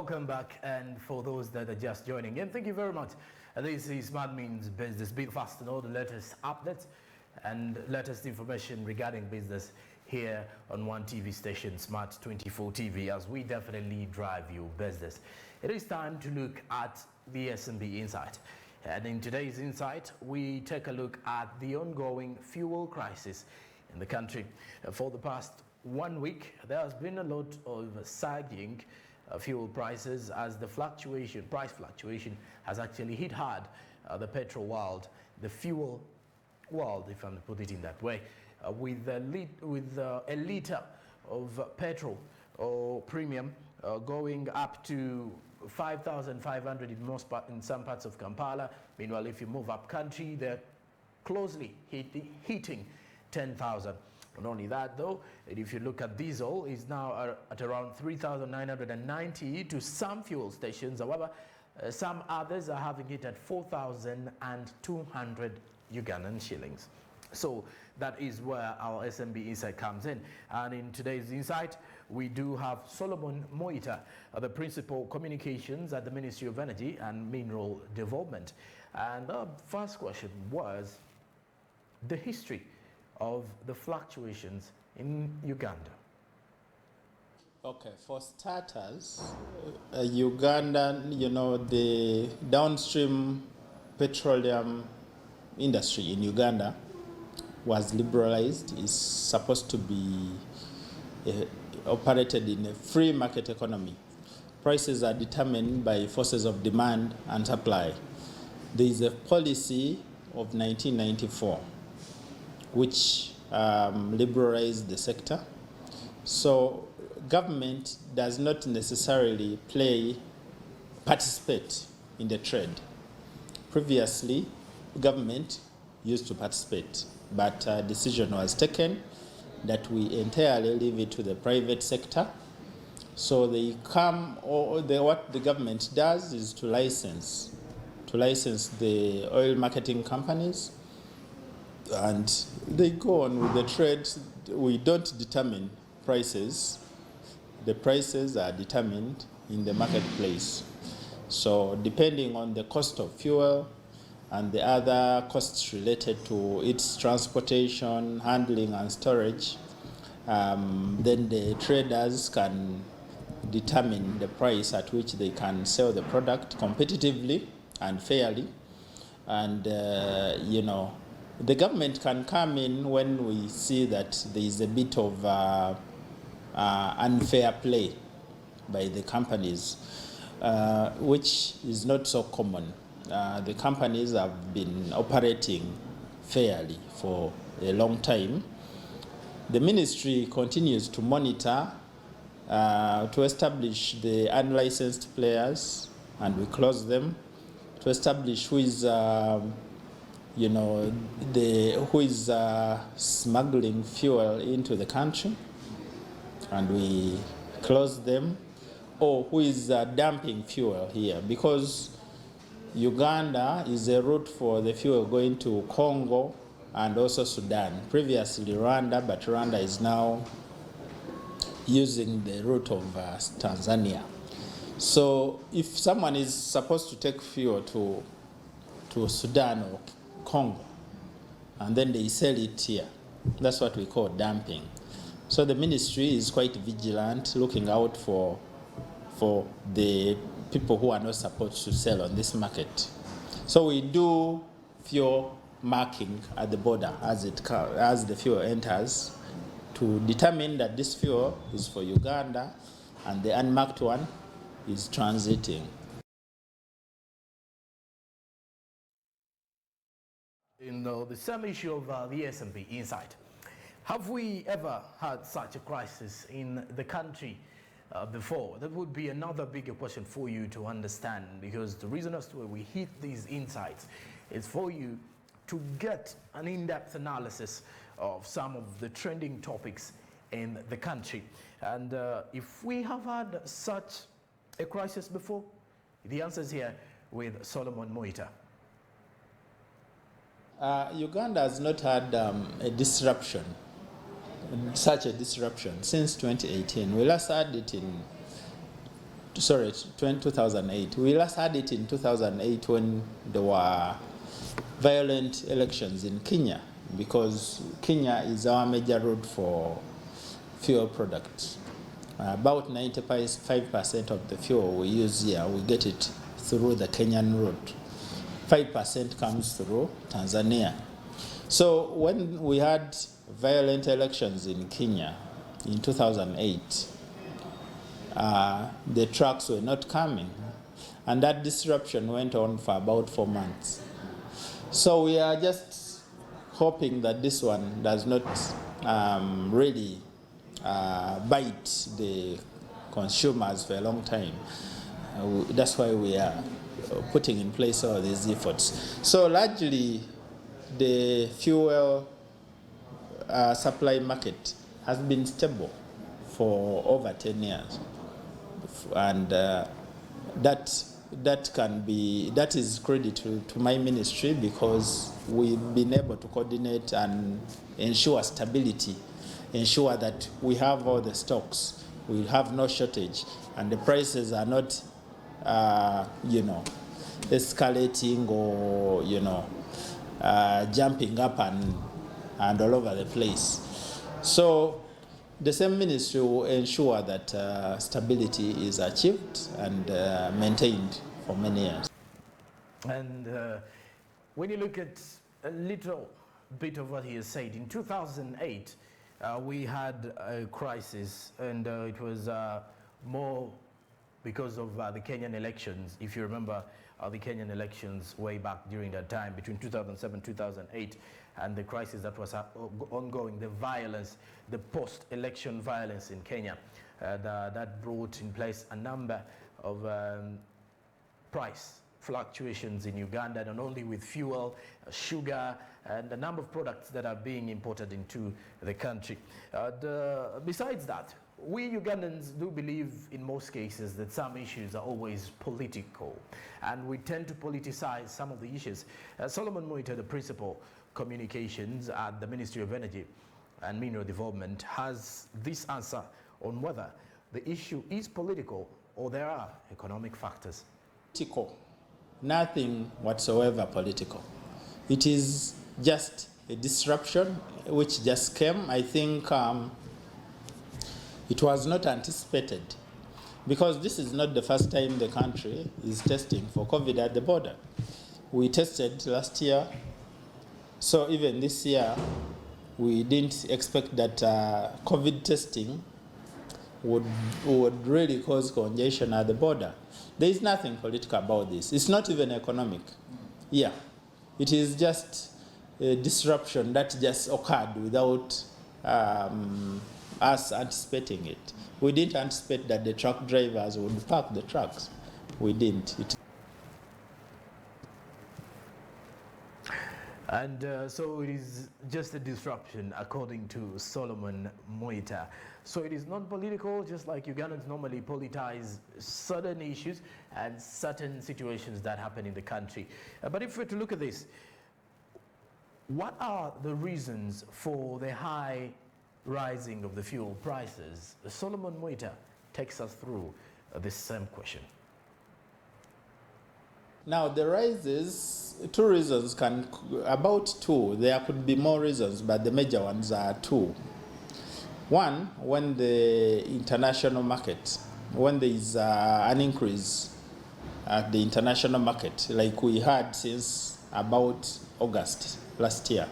Welcome back, and for those that are just joining in, thank you very much. This is Smart Means Business. Be fast to know the latest updates and latest information regarding business here on one TV station, Smart 24 TV, as we definitely drive your business. It is time to look at the SMB Insight. And in today's Insight, we take a look at the ongoing fuel crisis in the country. For the past 1 week, there has been a lot of surging fuel prices as the price fluctuation has actually hit hard the petrol world, the fuel world, if I'm to put it in that way, with a liter of petrol or premium going up to 5,500 in some parts of Kampala. Meanwhile, if you move up country, they're closely hitting 10,000. Not only that, though, if you look at diesel, is now at around 3,990 to some fuel stations. However, some others are having it at 4,200 Ugandan shillings. So that is where our SMB Insight comes in. And in today's Insight, we do have Solomon Moita, the Principal Communications at the Ministry of Energy and Mineral Development. And the first question was the history of the fluctuations in Uganda. Okay, for starters, Uganda, the downstream petroleum industry in Uganda was liberalized. It's supposed to be operated in a free market economy. Prices are determined by forces of demand and supply. There is a policy of 1994 which liberalized the sector. So government does not necessarily participate in the trade. Previously, government used to participate, but a decision was taken that we entirely leave it to the private sector. So what the government does is to license the oil marketing companies, and they go on with the trade. We don't determine prices. The prices are determined in the marketplace. So depending on the cost of fuel and the other costs related to its transportation, handling, and storage, then the traders can determine the price at which they can sell the product competitively and fairly. And, the government can come in when we see that there is a bit of unfair play by the companies, which is not so common. The companies have been operating fairly for a long time. The ministry continues to monitor to establish the unlicensed players, and we close them, to establish who is smuggling fuel into the country, and we close them, or who is dumping fuel here, because Uganda is a route for the fuel going to Congo and also Sudan. Previously Rwanda, but Rwanda is now using the route of Tanzania. So if someone is supposed to take fuel to Sudan or Congo, and then they sell it here, that's what we call dumping. So the ministry is quite vigilant, looking out for the people who are not supposed to sell on this market. So we do fuel marking at the border as the fuel enters, to determine that this fuel is for Uganda and the unmarked one is transiting. In the same issue of the SMB Insight, have we ever had such a crisis in the country before? That would be another bigger question for you to understand, because the reason as to why we hit these insights is for you to get an in-depth analysis of some of the trending topics in the country. And if we have had such a crisis before, the answer is here with Solomon Moita. Uganda has not had such a disruption since 2018. We last had it in sorry, 2008. We last had it in 2008 when there were violent elections in Kenya, because Kenya is our major route for fuel products. About 95% of the fuel we use here, we get it through the Kenyan route. 5% comes through Tanzania. So when we had violent elections in Kenya in 2008, the trucks were not coming, and that disruption went on for about 4 months. So we are just hoping that this one does not really bite the consumers for a long time. That's why we are putting in place all these efforts. So largely, the fuel supply market has been stable for over 10 years, and that is credit to my ministry, because we've been able to coordinate and ensure stability, ensure that we have all the stocks, we have no shortage, and the prices are not escalating or jumping up and all over the place. So the same ministry will ensure that stability is achieved and maintained for many years. And when you look at a little bit of what he has said, in 2008, we had a crisis, and it was more because of the Kenyan elections. If you remember the Kenyan elections way back during that time, between 2007 2008, and the crisis that was ongoing, the violence, the post-election violence in Kenya, that brought in place a number of price fluctuations in Uganda, not only with fuel, sugar, and a number of products that are being imported into the country. Besides that, we Ugandans do believe in most cases that some issues are always political, and we tend to politicize some of the issues. Solomon Moita, the principal communications at the Ministry of Energy and Mineral Development, has this answer on whether the issue is political or there are economic factors. Political. Nothing whatsoever political. It is just a disruption which just came. I think it was not anticipated, because this is not the first time the country is testing for COVID at the border. We tested last year, so even this year we didn't expect that COVID testing would really cause congestion at the border. There is nothing political about this. It's not even economic. Yeah, it is just a disruption that just occurred without us anticipating it. We didn't anticipate that the truck drivers would park the trucks. We didn't. And so it is just a disruption, according to Solomon Moita. So it is not political, just like Ugandans normally politicize certain issues and certain situations that happen in the country. But if we're to look at this, what are the reasons for the high rising of the fuel prices? Solomon Moita takes us through this same question. Now, the rises, two reasons about two. There could be more reasons, but the major ones are two. One, when the international market, when there is an increase at the international market, like we had since about August last year,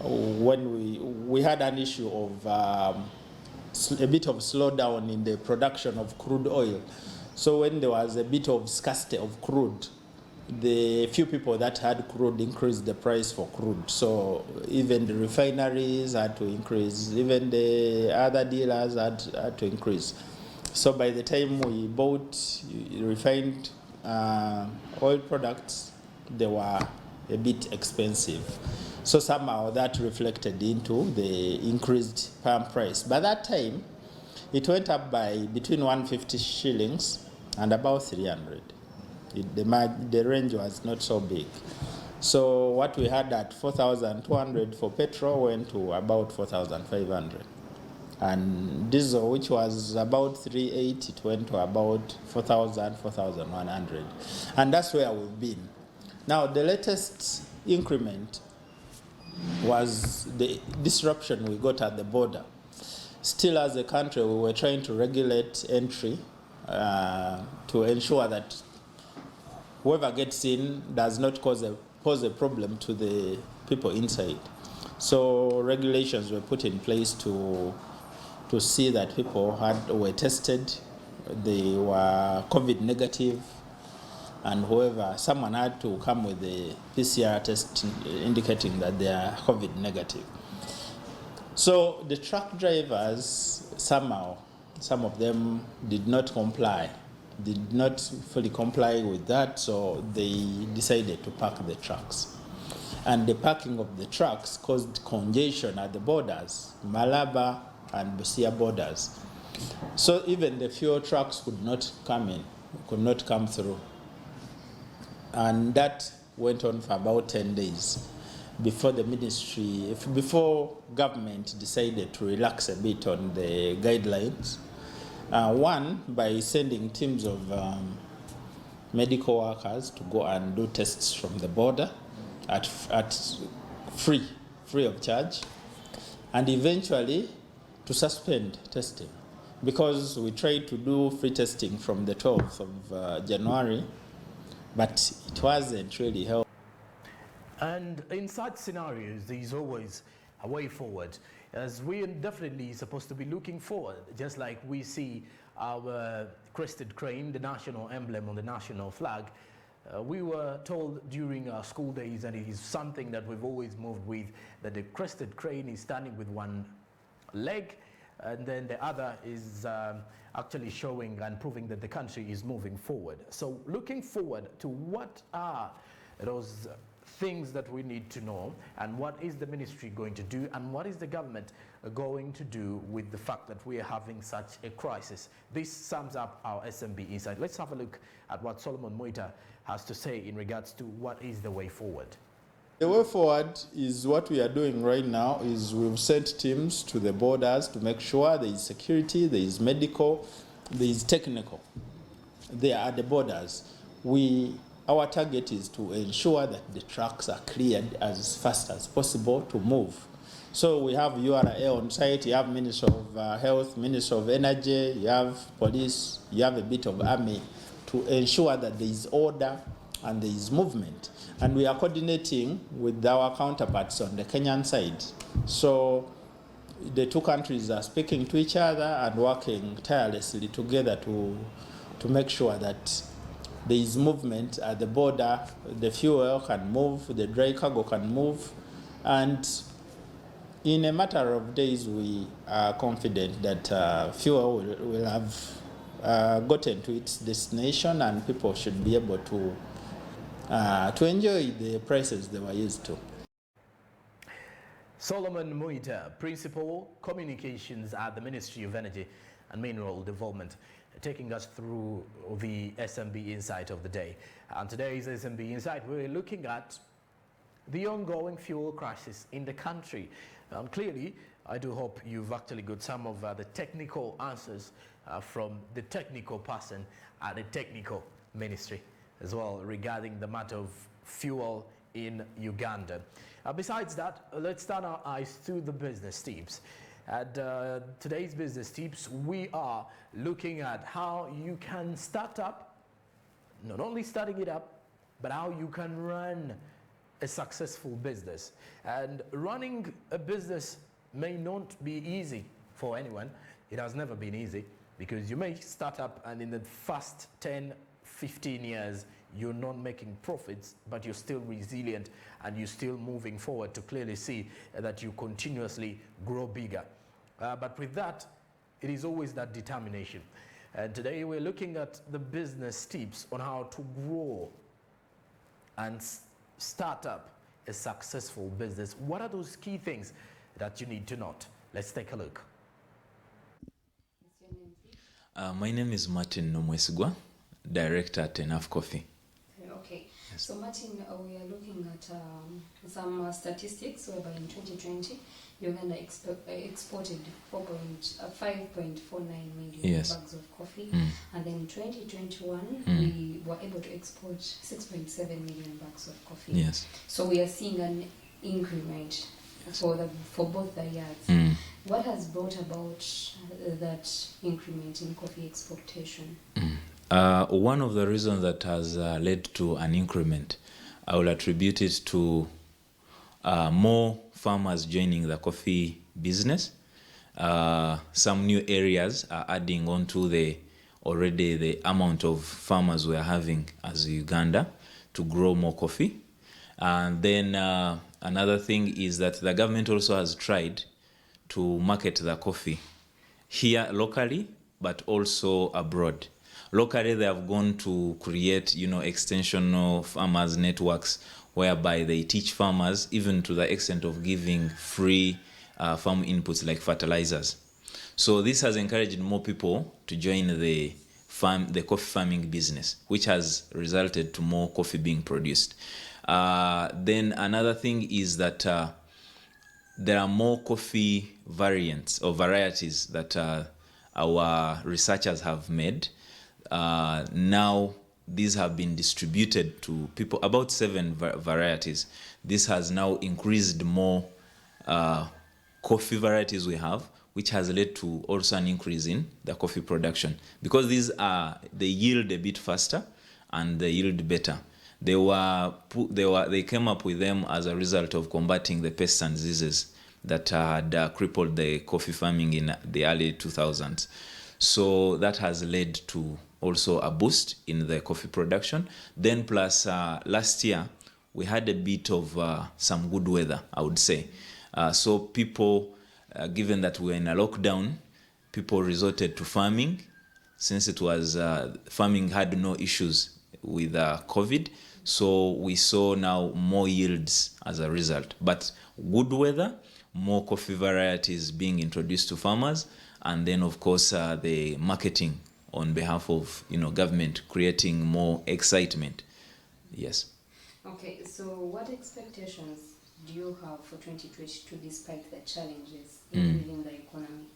when we had an issue of a bit of slowdown in the production of crude oil. So when there was a bit of scarcity of crude, the few people that had crude increased the price for crude. So even the refineries had to increase, even the other dealers had to increase. So by the time we bought refined oil products, they were a bit expensive. So somehow that reflected into the increased palm price. By that time, it went up by between 150 shillings and about 300. The range was not so big. So what we had at 4,200 for petrol went to about 4,500. And diesel, which was about 380, it went to about 4,000, 4,100. And that's where we've been. Now, the latest increment was the disruption we got at the border. Still, as a country, we were trying to regulate entry to ensure that whoever gets in does not pose a problem to the people inside. So regulations were put in place to see that people were tested, they were COVID negative, and someone had to come with a PCR test indicating that they are COVID negative. So the truck drivers, somehow, some of them did not fully comply with that, so they decided to park the trucks. And the parking of the trucks caused congestion at the borders, Malaba and Busia borders. So even the fuel trucks could not come through. And that went on for about 10 days before before government decided to relax a bit on the guidelines. One, by sending teams of medical workers to go and do tests from the border at free of charge, and eventually to suspend testing, because we tried to do free testing from the 12th of January, but it wasn't really helpful. And in such scenarios, there's always a way forward, as we are definitely supposed to be looking forward, just like we see our crested crane, the national emblem on the national flag. We were told during our school days, and it is something that we've always moved with, that the crested crane is standing with one leg, and then the other is actually showing and proving that the country is moving forward. So looking forward to what are those things that we need to know, and what is the ministry going to do, and what is the government going to do with the fact that we are having such a crisis. This sums up our SMB Insight. Let's have a look at what Solomon Moita has to say in regards to what is the way forward. The way forward is what we are doing right now. Is we've sent teams to the borders to make sure there is security, there is medical, there is technical. They are at the borders. Our target is to ensure that the trucks are cleared as fast as possible to move. So we have URA on site, you have Minister of Health, Minister of Energy, you have police, you have a bit of army to ensure that there is order and there is movement. And we are coordinating with our counterparts on the Kenyan side. So the two countries are speaking to each other and working tirelessly together to make sure that there is movement at the border, the fuel can move, the dry cargo can move, and in a matter of days we are confident that fuel will have gotten to its destination, and people should be able to enjoy the prices they were used to. Solomon Moita, Principal Communications at the Ministry of Energy and Mineral Development, taking us through the SMB Insight of the day. And today's SMB Insight, we're looking at the ongoing fuel crisis in the country. And clearly, I do hope you've actually got some of the technical answers from the technical person at the technical ministry as well regarding the matter of fuel in Uganda. Besides that, let's turn our eyes to the business tips. At today's business tips, we are looking at how you can start up, not only starting it up, but how you can run a successful business. And running a business may not be easy for anyone. It has never been easy, because you may start up and in the first 10, 15 years, you're not making profits, but you're still resilient and you're still moving forward to clearly see that you continuously grow bigger. But with that, it is always that determination. And today we're looking at the business tips on how to grow and start up a successful business. What are those key things that you need to note? Let's take a look. My name is Martin Nomwesigwa, director at Enough Coffee. Okay. So Martin, we are looking at some statistics whereby in 2020, Uganda exported 5.49 million Yes. bags of coffee, Mm. and then in 2021 Mm. we were able to export 6.7 million bags of coffee. Yes. So we are seeing an increment for both the years. Mm. What has brought about that increment in coffee exportation? One of the reasons that has led to an increment, I will attribute it to more farmers joining the coffee business. Some new areas are adding on to the amount of farmers we are having as Uganda to grow more coffee. And then another thing is that the government also has tried to market the coffee here locally, but also abroad. Locally, they have gone to create, extensional farmers networks whereby they teach farmers, even to the extent of giving free farm inputs like fertilizers. So this has encouraged more people to join the coffee farming business, which has resulted to more coffee being produced. Then another thing is that there are more coffee variants or varieties that our researchers have made. Now these have been distributed to people, about 7 varieties. This has now increased more coffee varieties we have, which has led to also an increase in the coffee production, because they yield a bit faster and they yield better. They came up with them as a result of combating the pests and diseases that had crippled the coffee farming in the early 2000s. So that has led to also a boost in the coffee production. Then plus last year, we had a bit of some good weather, I would say. So people, given that we were in a lockdown, people resorted to farming. Since it was farming had no issues with COVID, so we saw now more yields as a result. But good weather, more coffee varieties being introduced to farmers, and then of course the marketing on behalf of government creating more excitement. Yes. Okay, so what expectations do you have for 2022 despite the challenges in building the economy?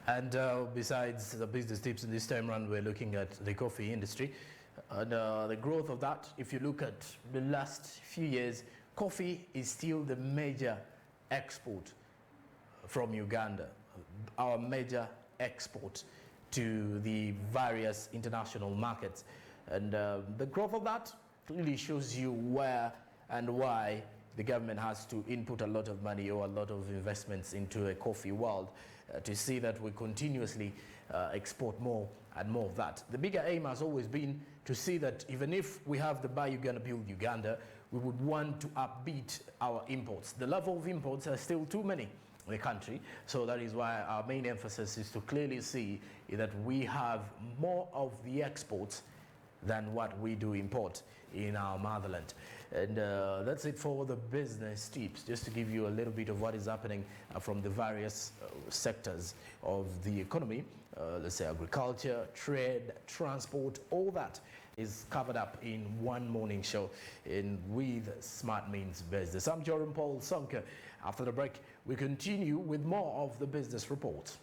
And besides the business tips in this time around, we're looking at the coffee industry and the growth of that. If you look at the last few years, coffee is still the major export from Uganda, our major export to the various international markets. And the growth of that clearly shows you where and why the government has to input a lot of money or a lot of investments into a coffee world to see that we continuously export more and more of that. The bigger aim has always been to see that even if we have the Buy Uganda, Build Uganda, we would want to upbeat our imports. The level of imports are still too many in the country, so that is why our main emphasis is to clearly see that we have more of the exports than what we do import in our motherland. And that's it for the business tips, just to give you a little bit of what is happening from the various sectors of the economy. Let's say agriculture, trade, transport, all that is covered up in one morning show with Smart Means Business. I'm Joram Paul Sonka. After the break, we continue with more of the business report.